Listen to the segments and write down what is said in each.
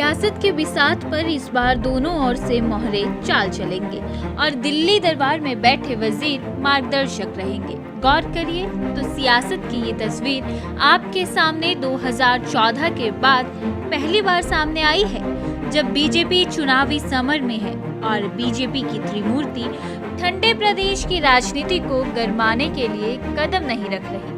सियासत के बिसात पर इस बार दोनों ओर से मोहरे चाल चलेंगे और दिल्ली दरबार में बैठे वजीर मार्गदर्शक रहेंगे। गौर करिए तो सियासत की ये तस्वीर आपके सामने 2014 के बाद पहली बार सामने आई है, जब बीजेपी चुनावी समर में है और बीजेपी की त्रिमूर्ति ठंडे प्रदेश की राजनीति को गरमाने के लिए कदम नहीं रख रही।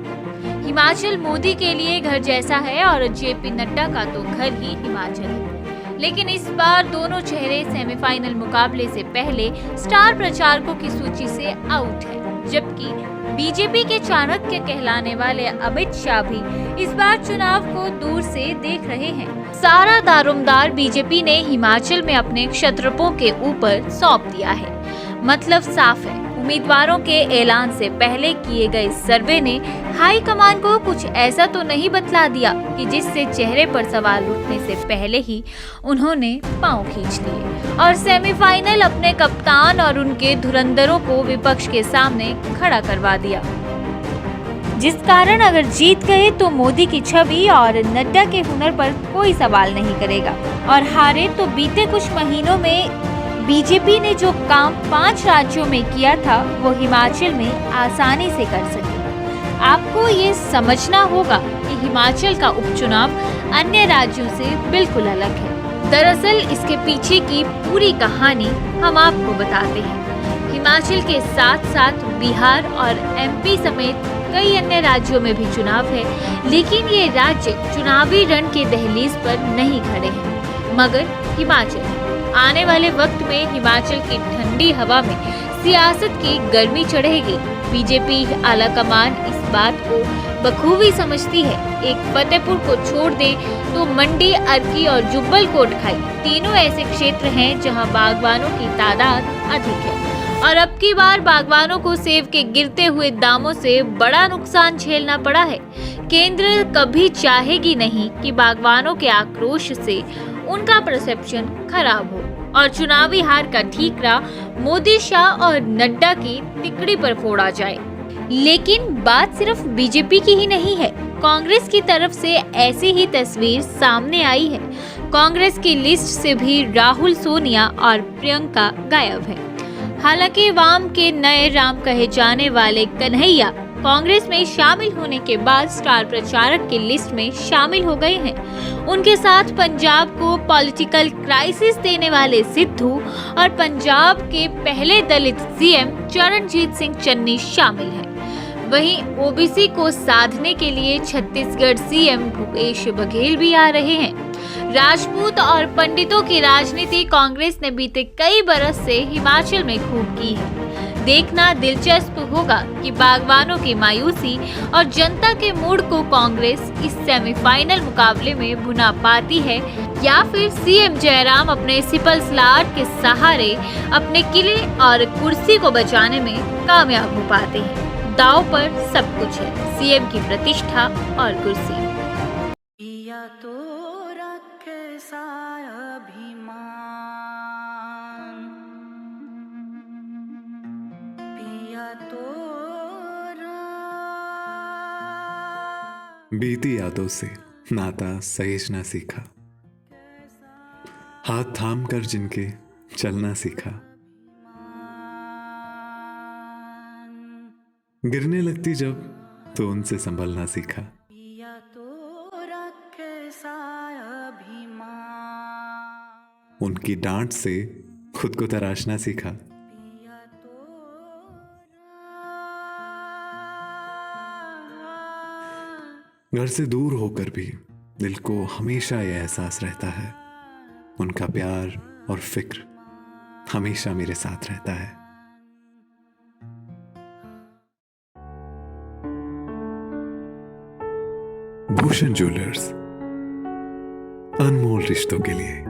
हिमाचल मोदी के लिए घर जैसा है और जेपी नड्डा का तो घर ही हिमाचल है। लेकिन इस बार दोनों चेहरे सेमीफाइनल मुकाबले से पहले स्टार प्रचारकों की सूची से आउट है, जबकि बीजेपी के चाणक्य कहलाने वाले अमित शाह भी इस बार चुनाव को दूर से देख रहे हैं। सारा दारोमदार बीजेपी ने हिमाचल में अपने क्षत्रपों के ऊपर सौंप दिया है। मतलब साफ है, उम्मीदवारों के ऐलान से पहले किए गए सर्वे ने हाई कमान को कुछ ऐसा तो नहीं बतला दिया कि जिससे चेहरे पर सवाल उठने से पहले ही उन्होंने पांव खींच लिए और सेमीफाइनल अपने कप्तान और उनके धुरंधरों को विपक्ष के सामने खड़ा करवा दिया, जिस कारण अगर जीत गए तो मोदी की छवि और नड्डा के हुनर पर कोई सवाल नहीं करेगा, और हारे तो बीते कुछ महीनों में बीजेपी ने जो काम 5 राज्यों में किया था वो हिमाचल में आसानी से कर सके। आपको ये समझना होगा कि हिमाचल का उपचुनाव अन्य राज्यों से बिल्कुल अलग है। दरअसल इसके पीछे की पूरी कहानी हम आपको बताते हैं। हिमाचल के साथ साथ बिहार और एमपी समेत कई अन्य राज्यों में भी चुनाव है, लेकिन ये राज्य चुनावी रण के दहलीज पर नहीं खड़े हैं, मगर हिमाचल। आने वाले वक्त में हिमाचल की ठंडी हवा में सियासत की गर्मी चढ़ेगी। बीजेपी आलाकमान इस बात को बखूबी समझती है। एक फतेहपुर को छोड़ दें तो मंडी, अर्की और जुब्बल कोटखाई तीनों ऐसे क्षेत्र हैं जहां बागवानों की तादाद अधिक है, और अब की बार बागवानों को सेब के गिरते हुए दामों से बड़ा नुकसान झेलना पड़ा है। केंद्र कभी चाहेगी नहीं कि बागवानों के आक्रोश से उनका परसेप्शन खराब हो और चुनावी हार का ठीकरा मोदी, शाह और नड्डा की तिकड़ी पर फोड़ा जाए। लेकिन बात सिर्फ बीजेपी की ही नहीं है, कांग्रेस की तरफ से ऐसी ही तस्वीर सामने आई है। कांग्रेस की लिस्ट से भी राहुल, सोनिया और प्रियंका गायब है। हालांकि वाम के नए राम कहे जाने वाले कन्हैया कांग्रेस में शामिल होने के बाद स्टार प्रचारक की लिस्ट में शामिल हो गए हैं। उनके साथ पंजाब को पॉलिटिकल क्राइसिस देने वाले सिद्धू और पंजाब के पहले दलित सीएम चरणजीत सिंह चन्नी शामिल हैं। वहीं ओबीसी को साधने के लिए छत्तीसगढ़ सीएम भूपेश बघेल भी आ रहे हैं। राजपूत और पंडितों की राजनीति कांग्रेस ने बीते कई बरस से हिमाचल में खूब की है। देखना दिलचस्प होगा कि बागवानों की मायूसी और जनता के मूड को कांग्रेस इस सेमीफाइनल मुकाबले में भुना पाती है, या फिर सीएम जयराम अपने सिपल सलाट के सहारे अपने किले और कुर्सी को बचाने में कामयाब हो पाते हैं। दांव पर सब कुछ है, सीएम की प्रतिष्ठा और कुर्सी। या तो रखे साया अभिमान, पिया तो बीती यादों से नाता सहेजना सीखा, हाथ थाम कर जिनके चलना सीखा, गिरने लगती जब तो उनसे संभलना सीखा। उनकी डांट से खुद को तराशना सीखा। घर से दूर होकर भी दिल को हमेशा यह एहसास रहता है, उनका प्यार और फिक्र हमेशा मेरे साथ रहता है। भूषण ज्वेलर्स, अनमोल रिश्तों के लिए।